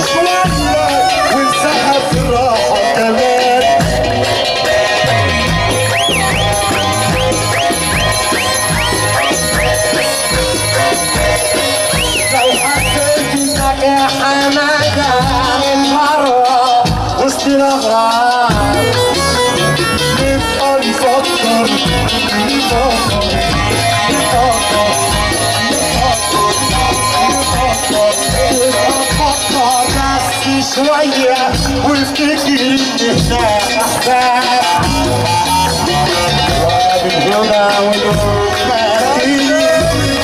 شوية وانساها في الراحة كمان. لو حسيت انك يا حمادة من مرة وسط الأغراب نبقى نفكر بس شوية وافتكر ان هناك احباب ومن هنا ونروح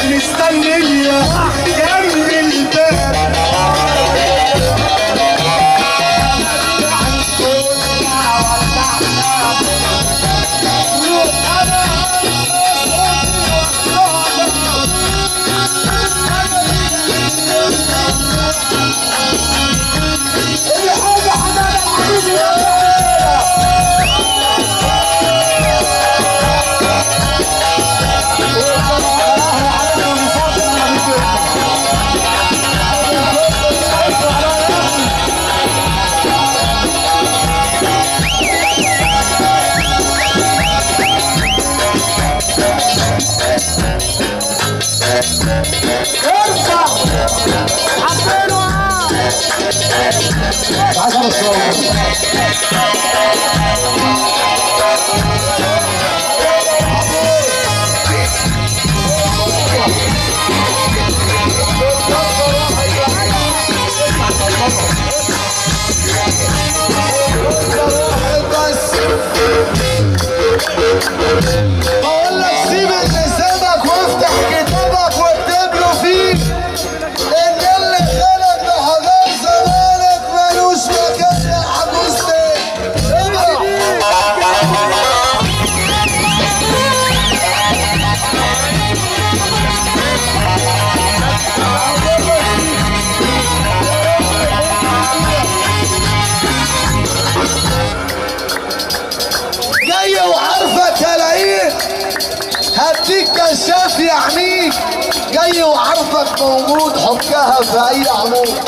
مستنية جنب الباب. بقول لك سيب لسانك وافتح كتابك واكتب له فيه ان اللي خلق ده حضار زمانك ملوش مكان يا حبوستي. جاي وعارفك هلاقيك هديك كشاف يحميك، جاي وعارفك موجود حكها في اي عمود.